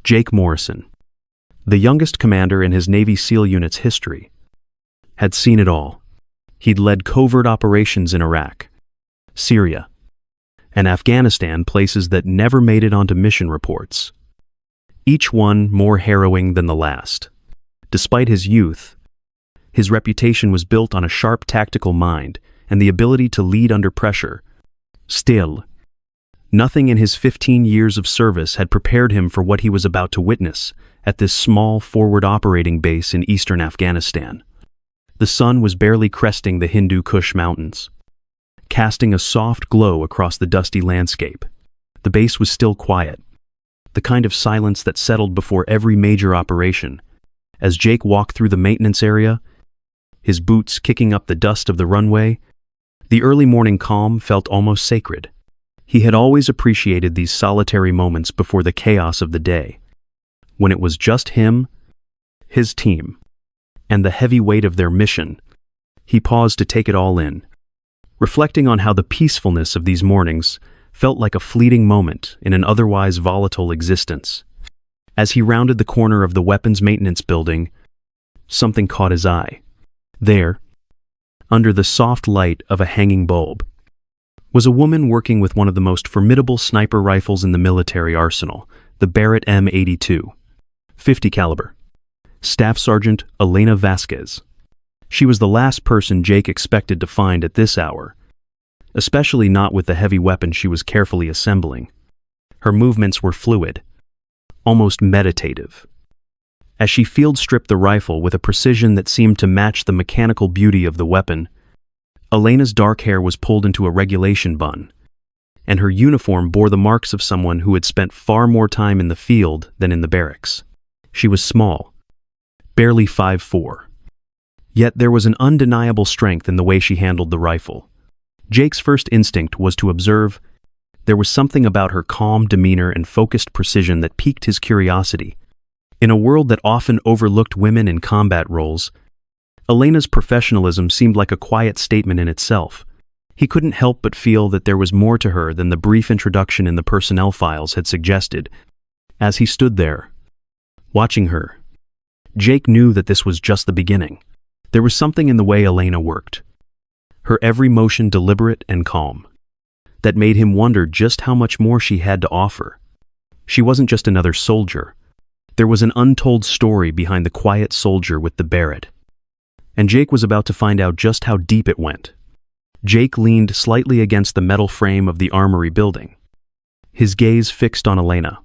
Jake Morrison, the youngest commander in his Navy SEAL unit's history, had seen it all. He'd led covert operations in Iraq, Syria, and Afghanistan, places that never made it onto mission reports, each one more harrowing than the last. Despite his youth, his reputation was built on a sharp tactical mind and the ability to lead under pressure. Still, nothing in his 15 years of service had prepared him for what he was about to witness at this small forward operating base in eastern Afghanistan. The sun was barely cresting the Hindu Kush mountains, casting a soft glow across the dusty landscape. The base was still quiet, the kind of silence that settled before every major operation. As Jake walked through the maintenance area, his boots kicking up the dust of the runway, the early morning calm felt almost sacred. He had always appreciated these solitary moments before the chaos of the day, when it was just him, his team, and the heavy weight of their mission. He paused to take it all in, reflecting on how the peacefulness of these mornings felt like a fleeting moment in an otherwise volatile existence. As he rounded the corner of the weapons maintenance building, something caught his eye. There, under the soft light of a hanging bulb, was a woman working with one of the most formidable sniper rifles in the military arsenal, the Barrett M82, 50 caliber. Staff Sergeant Elena Vasquez. She was the last person Jake expected to find at this hour, especially not with the heavy weapon she was carefully assembling. Her movements were fluid, almost meditative, as she field-stripped the rifle with a precision that seemed to match the mechanical beauty of the weapon. Elena's dark hair was pulled into a regulation bun, and her uniform bore the marks of someone who had spent far more time in the field than in the barracks. She was small, barely 5'4". Yet there was an undeniable strength in the way she handled the rifle. Jake's first instinct was to observe. There was something about her calm demeanor and focused precision that piqued his curiosity. In a world that often overlooked women in combat roles, Elena's professionalism seemed like a quiet statement in itself. He couldn't help but feel that there was more to her than the brief introduction in the personnel files had suggested. As he stood there, watching her, Jake knew that this was just the beginning. There was something in the way Elena worked, her every motion deliberate and calm, that made him wonder just how much more she had to offer. She wasn't just another soldier. There was an untold story behind the quiet soldier with the Barrett. And Jake was about to find out just how deep it went. Jake leaned slightly against the metal frame of the armory building, his gaze fixed on Elena.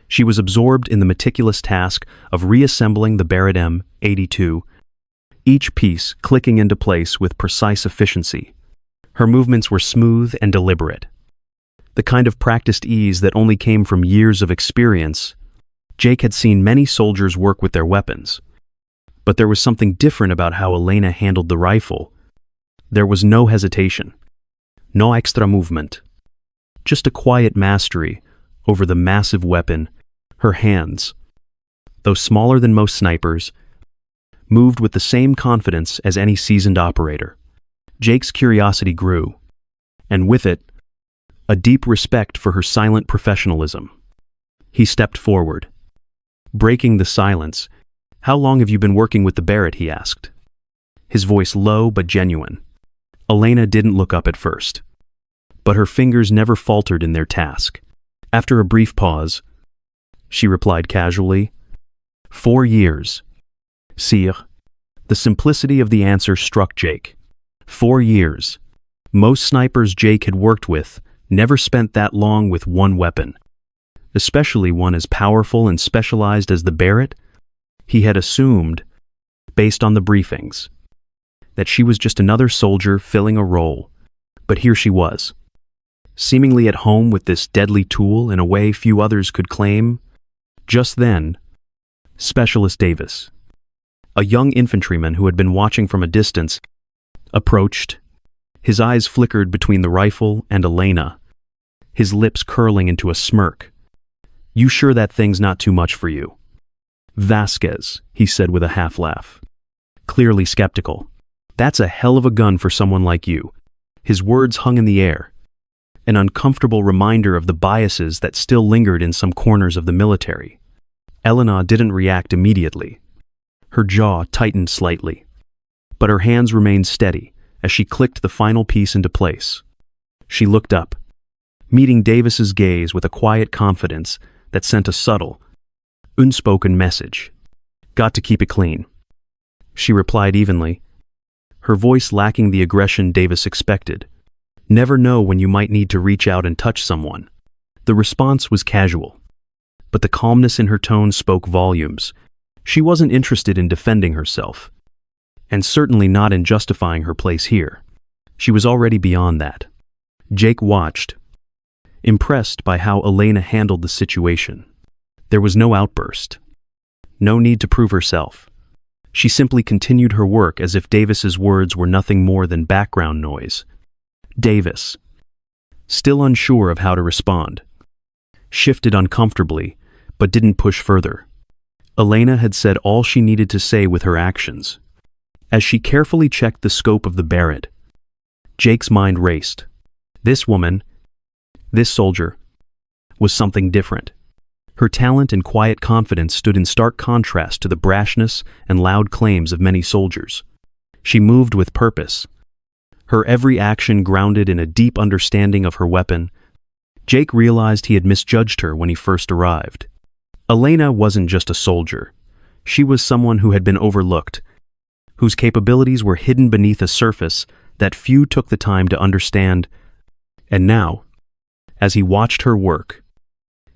She was absorbed in the meticulous task of reassembling the Barrett M82, each piece clicking into place with precise efficiency. Her movements were smooth and deliberate, the kind of practiced ease that only came from years of experience. Jake had seen many soldiers work with their weapons, but there was something different about how Elena handled the rifle. There was no hesitation, no extra movement, just a quiet mastery over the massive weapon. Her hands, though smaller than most snipers, moved with the same confidence as any seasoned operator. Jake's curiosity grew, and with it, a deep respect for her silent professionalism. He stepped forward, breaking the silence. "How long have you been working with the Barrett?" he asked, his voice low but genuine. Elena didn't look up at first, but her fingers never faltered in their task. After a brief pause, she replied casually, 4 years. Sire. The simplicity of the answer struck Jake. 4 years. Most snipers Jake had worked with never spent that long with one weapon, especially one as powerful and specialized as the Barrett. He had assumed, based on the briefings, that she was just another soldier filling a role. But here she was, seemingly at home with this deadly tool in a way few others could claim. Just then, Specialist Davis, a young infantryman who had been watching from a distance, approached. His eyes flickered between the rifle and Elena, his lips curling into a smirk. "You sure that thing's not too much for you?" "Vasquez," he said with a half-laugh, clearly skeptical. "That's a hell of a gun for someone like you." His words hung in the air, an uncomfortable reminder of the biases that still lingered in some corners of the military. Elena didn't react immediately. Her jaw tightened slightly, but her hands remained steady as she clicked the final piece into place. She looked up, meeting Davis's gaze with a quiet confidence that sent a subtle, unspoken message. "Got to keep it clean," she replied evenly, her voice lacking the aggression Davis expected. "Never know when you might need to reach out and touch someone." The response was casual, but the calmness in her tone spoke volumes. She wasn't interested in defending herself, and certainly not in justifying her place here. She was already beyond that. Jake watched, impressed by how Elena handled the situation. There was no outburst, no need to prove herself. She simply continued her work as if Davis's words were nothing more than background noise. Davis, still unsure of how to respond, shifted uncomfortably, but didn't push further. Elena had said all she needed to say with her actions. As she carefully checked the scope of the Barrett, Jake's mind raced. This woman, this soldier, was something different. Her talent and quiet confidence stood in stark contrast to the brashness and loud claims of many soldiers. She moved with purpose, her every action grounded in a deep understanding of her weapon. Jake realized he had misjudged her when he first arrived. Elena wasn't just a soldier. She was someone who had been overlooked, whose capabilities were hidden beneath a surface that few took the time to understand. And now, as he watched her work,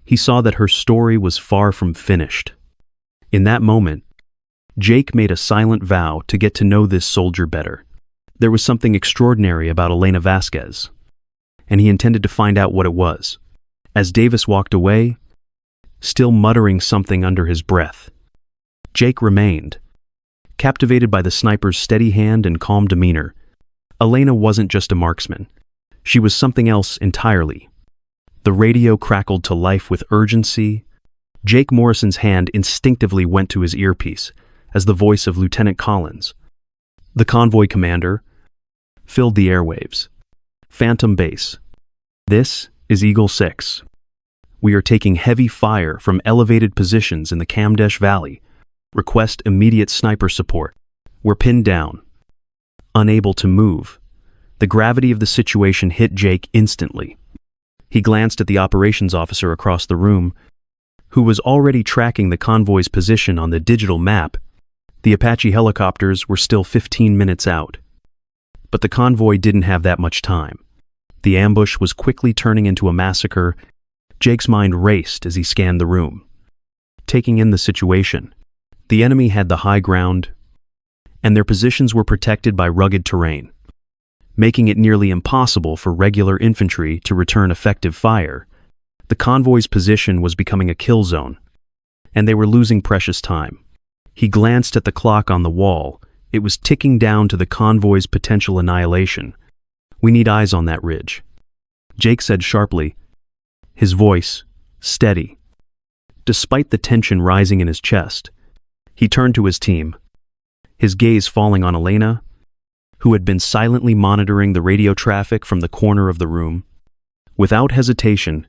he saw that her story was far from finished. In that moment, Jake made a silent vow to get to know this soldier better. There was something extraordinary about Elena Vasquez, and he intended to find out what it was. As Davis walked away, still muttering something under his breath, Jake remained, captivated by the sniper's steady hand and calm demeanor. Elena wasn't just a marksman. She was something else entirely. The radio crackled to life with urgency. Jake Morrison's hand instinctively went to his earpiece as the voice of Lieutenant Collins, the convoy commander, filled the airwaves. "Phantom Base. This is Eagle 6. We are taking heavy fire from elevated positions in the Kamdesh Valley. Request immediate sniper support. We're pinned down, unable to move." The gravity of the situation hit Jake instantly. He glanced at the operations officer across the room, who was already tracking the convoy's position on the digital map. The Apache helicopters were still 15 minutes out. But the convoy didn't have that much time. The ambush was quickly turning into a massacre. Jake's mind raced as he scanned the room, taking in the situation. The enemy had the high ground, and their positions were protected by rugged terrain, making it nearly impossible for regular infantry to return effective fire. The convoy's position was becoming a kill zone, and they were losing precious time. He glanced at the clock on the wall. It was ticking down to the convoy's potential annihilation. "We need eyes on that ridge," Jake said sharply, his voice steady. Despite the tension rising in his chest, he turned to his team, his gaze falling on Elena, who had been silently monitoring the radio traffic from the corner of the room. Without hesitation,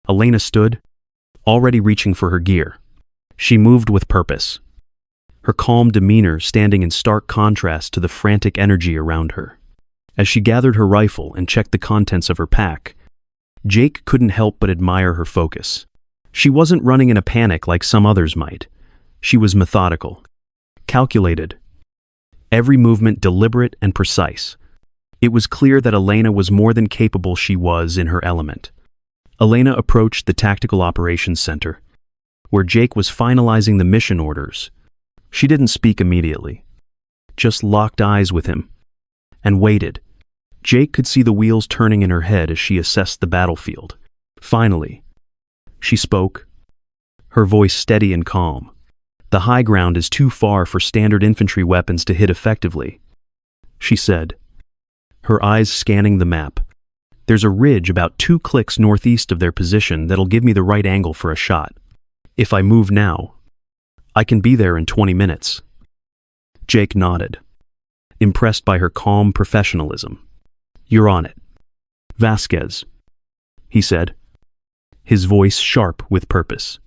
Elena stood, already reaching for her gear. She moved with purpose, her calm demeanor standing in stark contrast to the frantic energy around her. As she gathered her rifle and checked the contents of her pack, Jake couldn't help but admire her focus. She wasn't running in a panic like some others might. She was methodical, calculated, every movement deliberate and precise. It was clear that Elena was more than capable. She was in her element. Elena approached the Tactical Operations Center, where Jake was finalizing the mission orders. She didn't speak immediately, just locked eyes with him, and waited. Jake could see the wheels turning in her head as she assessed the battlefield. Finally, she spoke, her voice steady and calm. "The high ground is too far for standard infantry weapons to hit effectively," she said, her eyes scanning the map. "There's a ridge about 2 clicks northeast of their position that'll give me the right angle for a shot. If I move now, I can be there in 20 minutes. Jake nodded, impressed by her calm professionalism. "You're on it, Vasquez," he said, his voice sharp with purpose.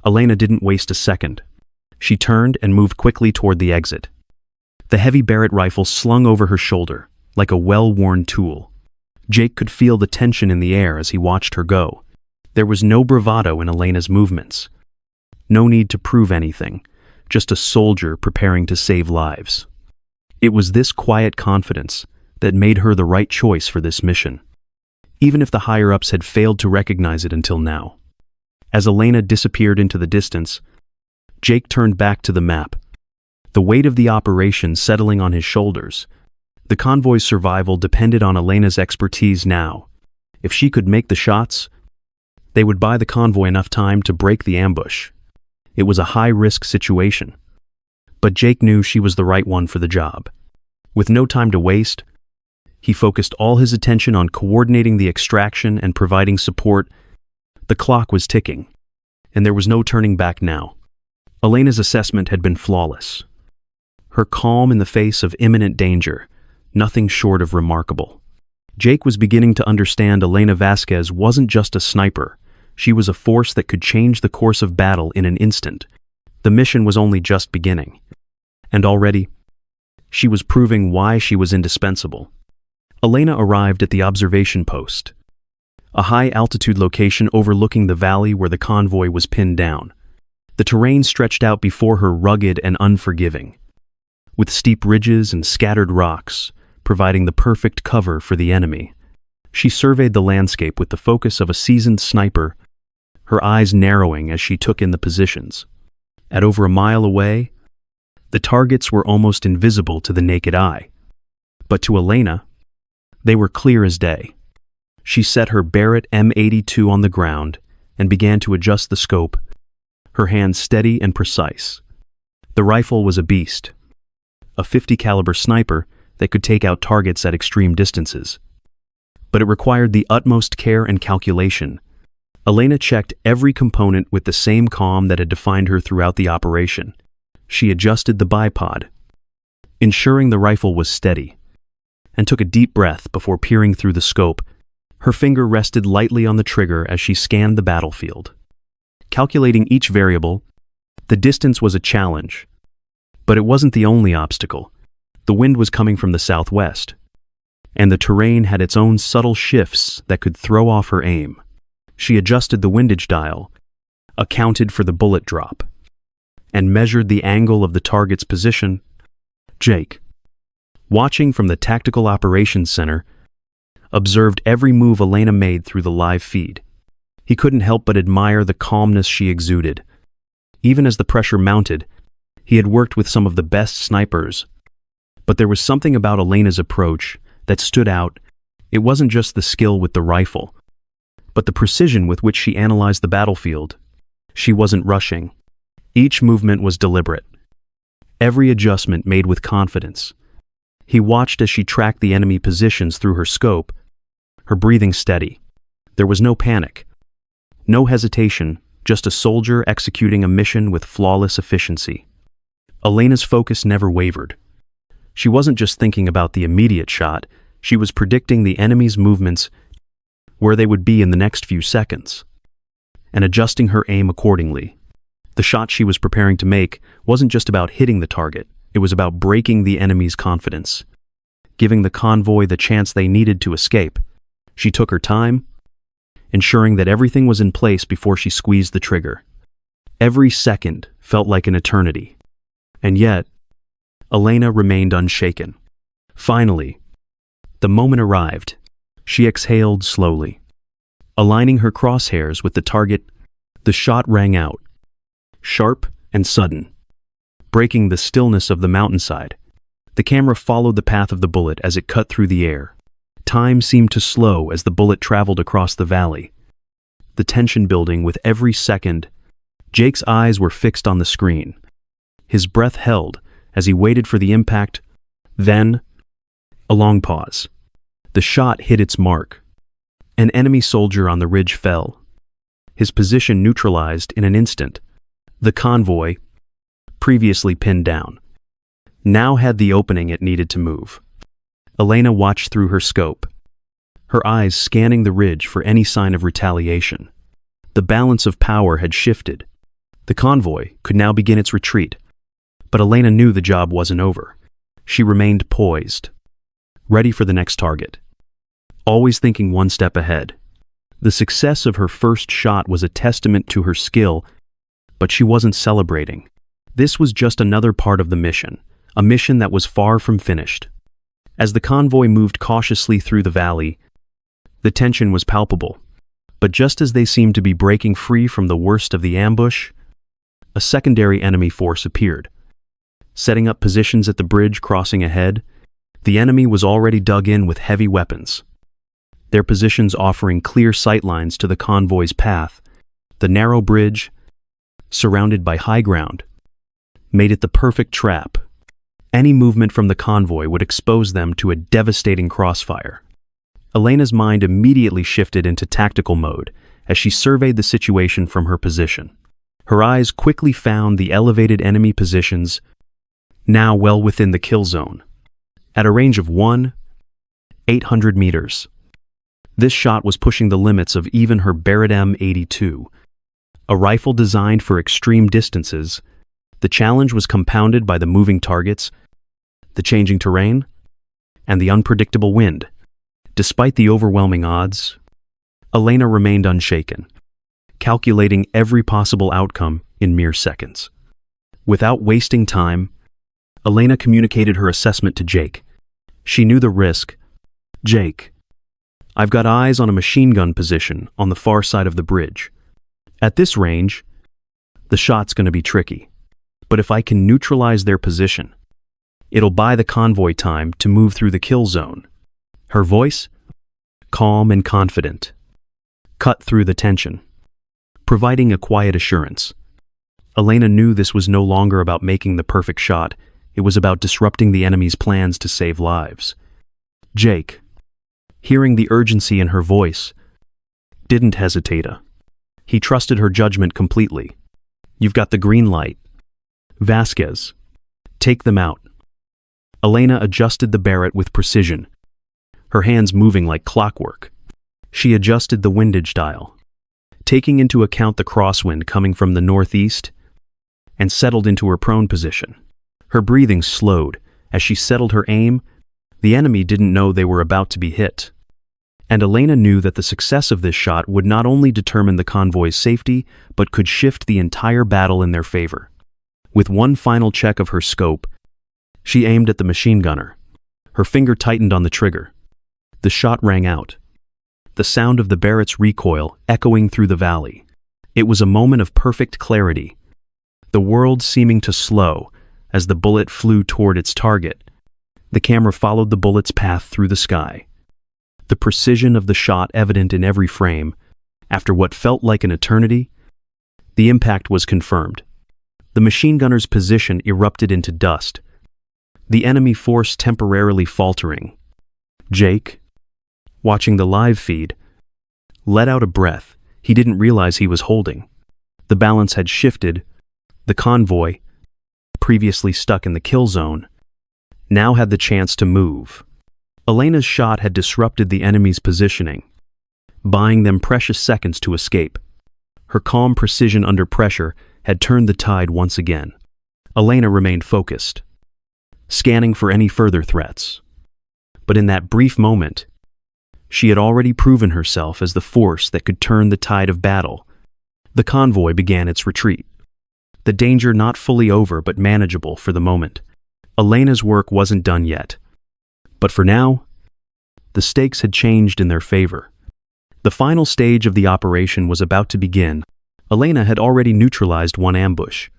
Elena didn't waste a second. She turned and moved quickly toward the exit. The heavy Barrett rifle slung over her shoulder, like a well-worn tool. Jake could feel the tension in the air as he watched her go. There was no bravado in Elena's movements. No need to prove anything, just a soldier preparing to save lives. It was this quiet confidence that made her the right choice for this mission, even if the higher-ups had failed to recognize it until now. As Elena disappeared into the distance, Jake turned back to the map, the weight of the operation settling on his shoulders. The convoy's survival depended on Elena's expertise now. If she could make the shots, they would buy the convoy enough time to break the ambush. It was a high-risk situation, but Jake knew she was the right one for the job. With no time to waste, he focused all his attention on coordinating the extraction and providing support. The clock was ticking, and there was no turning back now. Elena's assessment had been flawless. Her calm in the face of imminent danger, nothing short of remarkable. Jake was beginning to understand Elena Vasquez wasn't just a sniper. She was a force that could change the course of battle in an instant. The mission was only just beginning, and already, she was proving why she was indispensable. Elena arrived at the observation post, a high-altitude location overlooking the valley where the convoy was pinned down. The terrain stretched out before her rugged and unforgiving, with steep ridges and scattered rocks, providing the perfect cover for the enemy. She surveyed the landscape with the focus of a seasoned sniper, her eyes narrowing as she took in the positions. At over a mile away, the targets were almost invisible to the naked eye. But to Elena, they were clear as day. She set her Barrett M82 on the ground and began to adjust the scope, her hands steady and precise. The rifle was a beast, a .50 caliber sniper that could take out targets at extreme distances. But it required the utmost care and calculation. Elena checked every component with the same calm that had defined her throughout the operation. She adjusted the bipod, ensuring the rifle was steady, and took a deep breath before peering through the scope. Her finger rested lightly on the trigger as she scanned the battlefield. Calculating each variable, the distance was a challenge. But it wasn't the only obstacle. The wind was coming from the southwest, and the terrain had its own subtle shifts that could throw off her aim. She adjusted the windage dial, accounted for the bullet drop, and measured the angle of the target's position. Jake, watching from the Tactical Operations Center, observed every move Elena made through the live feed. He couldn't help but admire the calmness she exuded. Even as the pressure mounted, he had worked with some of the best snipers, but there was something about Elena's approach that stood out. It wasn't just the skill with the rifle, but the precision with which she analyzed the battlefield. She wasn't rushing. Each movement was deliberate, every adjustment made with confidence. He watched as she tracked the enemy positions through her scope, her breathing steady. There was no panic, no hesitation, just a soldier executing a mission with flawless efficiency. Elena's focus never wavered. She wasn't just thinking about the immediate shot, she was predicting the enemy's movements, where they would be in the next few seconds, and adjusting her aim accordingly. The shot she was preparing to make wasn't just about hitting the target, it was about breaking the enemy's confidence, giving the convoy the chance they needed to escape. She took her time, ensuring that everything was in place before she squeezed the trigger. Every second felt like an eternity. And yet, Elena remained unshaken. Finally, the moment arrived. She exhaled slowly. Aligning her crosshairs with the target, the shot rang out, sharp and sudden, breaking the stillness of the mountainside. The camera followed the path of the bullet as it cut through the air. Time seemed to slow as the bullet traveled across the valley, the tension building with every second. Jake's eyes were fixed on the screen. His breath held as he waited for the impact. Then, a long pause. The shot hit its mark. An enemy soldier on the ridge fell, his position neutralized in an instant. The convoy, previously pinned down, now had the opening it needed to move. Elena watched through her scope, her eyes scanning the ridge for any sign of retaliation. The balance of power had shifted. The convoy could now begin its retreat, but Elena knew the job wasn't over. She remained poised, ready for the next target, always thinking one step ahead. The success of her first shot was a testament to her skill, but she wasn't celebrating. This was just another part of the mission, a mission that was far from finished. As the convoy moved cautiously through the valley, the tension was palpable. But just as they seemed to be breaking free from the worst of the ambush, a secondary enemy force appeared. Setting up positions at the bridge crossing ahead, the enemy was already dug in with heavy weapons, their positions offering clear sightlines to the convoy's path. The narrow bridge, surrounded by high ground, made it the perfect trap. Any movement from the convoy would expose them to a devastating crossfire. Elena's mind immediately shifted into tactical mode as she surveyed the situation from her position. Her eyes quickly found the elevated enemy positions, now well within the kill zone, at a range of 800 meters. This shot was pushing the limits of even her Barrett M82, a rifle designed for extreme distances. The challenge was compounded by the moving targets, the changing terrain, and the unpredictable wind. Despite the overwhelming odds, Elena remained unshaken, calculating every possible outcome in mere seconds. Without wasting time, Elena communicated her assessment to Jake. She knew the risk. "Jake, I've got eyes on a machine gun position on the far side of the bridge. At this range, the shot's going to be tricky. But if I can neutralize their position, it'll buy the convoy time to move through the kill zone." Her voice, calm and confident, cut through the tension, providing a quiet assurance. Elena knew this was no longer about making the perfect shot. It was about disrupting the enemy's plans to save lives. Jake, hearing the urgency in her voice, didn't hesitate. He trusted her judgment completely. "You've got the green light. Vasquez, take them out." Elena adjusted the Barrett with precision, her hands moving like clockwork. She adjusted the windage dial, taking into account the crosswind coming from the northeast, and settled into her prone position. Her breathing slowed as she settled her aim. The enemy didn't know they were about to be hit, and Elena knew that the success of this shot would not only determine the convoy's safety, but could shift the entire battle in their favor. With one final check of her scope, she aimed at the machine gunner. Her finger tightened on the trigger. The shot rang out, the sound of the Barrett's recoil echoing through the valley. It was a moment of perfect clarity, the world seeming to slow as the bullet flew toward its target. The camera followed the bullet's path through the sky, the precision of the shot evident in every frame. After what felt like an eternity, the impact was confirmed. The machine gunner's position erupted into dust, the enemy force temporarily faltering. Jake, watching the live feed, let out a breath he didn't realize he was holding. The balance had shifted. The convoy, previously stuck in the kill zone, now had the chance to move. Elena's shot had disrupted the enemy's positioning, buying them precious seconds to escape. Her calm precision under pressure had turned the tide once again. Elena remained focused, scanning for any further threats. But in that brief moment, she had already proven herself as the force that could turn the tide of battle. The convoy began its retreat, the danger not fully over but manageable for the moment. Elena's work wasn't done yet, but for now, the stakes had changed in their favor. The final stage of the operation was about to begin. Elena had already neutralized one ambush,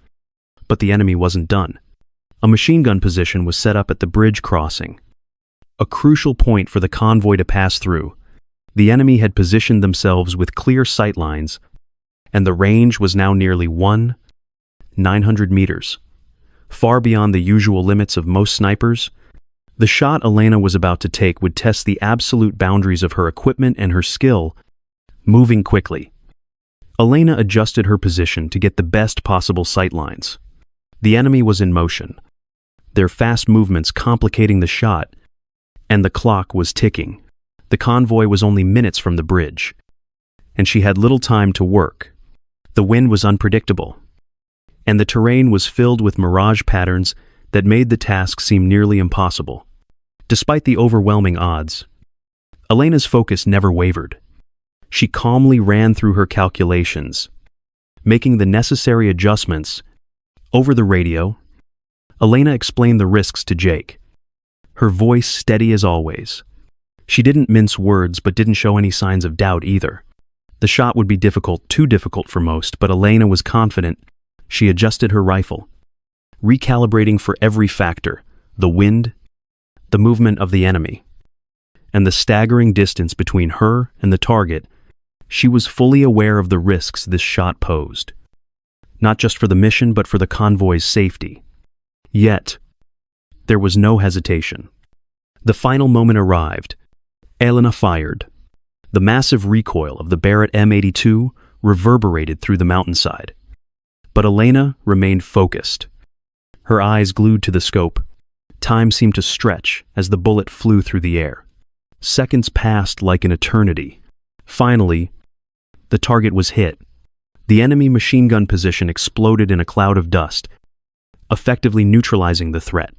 but the enemy wasn't done. A machine gun position was set up at the bridge crossing, a crucial point for the convoy to pass through. The enemy had positioned themselves with clear sightlines, and the range was now nearly 900 meters, far beyond the usual limits of most snipers. The shot Elena was about to take would test the absolute boundaries of her equipment and her skill. Moving quickly, Elena adjusted her position to get the best possible sightlines. The enemy was in motion, their fast movements complicating the shot, and the clock was ticking. The convoy was only minutes from the bridge, and she had little time to work. The wind was unpredictable, and the terrain was filled with mirage patterns that made the task seem nearly impossible. Despite the overwhelming odds, Elena's focus never wavered. She calmly ran through her calculations, making the necessary adjustments. Over the radio, Elena explained the risks to Jake, her voice steady as always. She didn't mince words but didn't show any signs of doubt either. The shot would be difficult, too difficult for most, but Elena was confident. She adjusted her rifle, recalibrating for every factor: the wind, the movement of the enemy, and the staggering distance between her and the target. She was fully aware of the risks this shot posed, not just for the mission but for the convoy's safety. Yet, there was no hesitation. The final moment arrived. Elena fired. The massive recoil of the Barrett M82 reverberated through the mountainside. But Elena remained focused, her eyes glued to the scope. Time seemed to stretch as the bullet flew through the air. Seconds passed like an eternity. Finally, the target was hit. The enemy machine gun position exploded in a cloud of dust, effectively neutralizing the threat.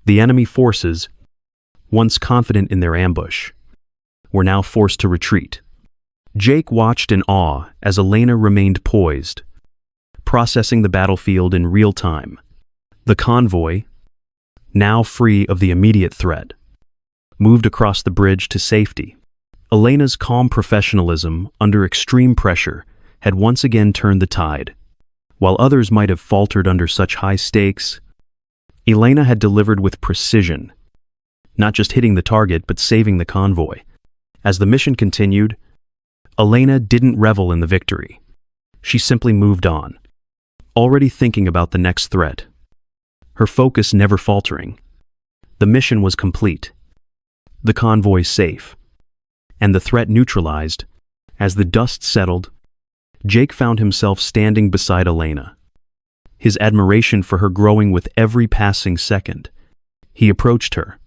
The enemy forces, once confident in their ambush, were now forced to retreat. Jake watched in awe as Elena remained poised, processing the battlefield in real time. The convoy, now free of the immediate threat, moved across the bridge to safety. Elena's calm professionalism under extreme pressure had once again turned the tide. While others might have faltered under such high stakes, Elena had delivered with precision, not just hitting the target but saving the convoy. As the mission continued, Elena didn't revel in the victory. She simply moved on, already thinking about the next threat, her focus never faltering. The mission was complete, the convoy safe, and the threat neutralized. As the dust settled, Jake found himself standing beside Elena, his admiration for her growing with every passing second. He approached her,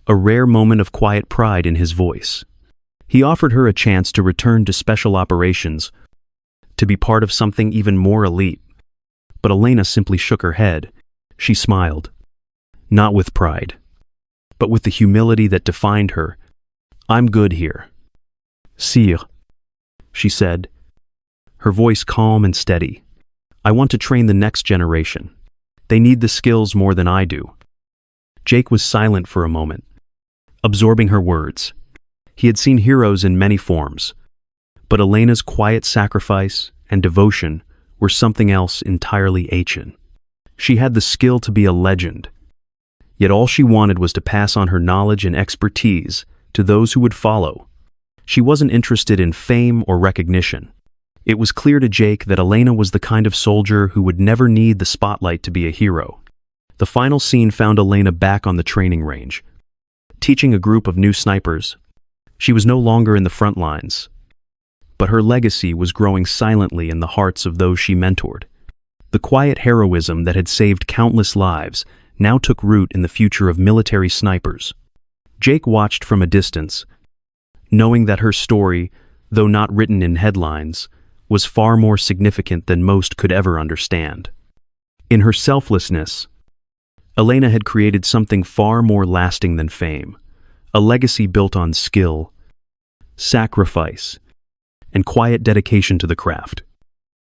a rare moment of quiet pride in his voice. He offered her a chance to return to special operations, to be part of something even more elite. But Elena simply shook her head. She smiled, not with pride, but with the humility that defined her. "I'm good here, Sire," she said, her voice calm and steady. "I want to train the next generation. They need the skills more than I do." Jake was silent for a moment, absorbing her words. He had seen heroes in many forms, but Elena's quiet sacrifice and devotion were something else entirely ancient. She had the skill to be a legend, yet all she wanted was to pass on her knowledge and expertise to those who would follow. She wasn't interested in fame or recognition. It was clear to Jake that Elena was the kind of soldier who would never need the spotlight to be a hero. The final scene found Elena back on the training range, teaching a group of new snipers. She was no longer in the front lines, but her legacy was growing silently in the hearts of those she mentored. The quiet heroism that had saved countless lives now took root in the future of military snipers. Jake watched from a distance, knowing that her story, though not written in headlines, was far more significant than most could ever understand. In her selflessness, Elena had created something far more lasting than fame, a legacy built on skill, sacrifice, and quiet dedication to the craft.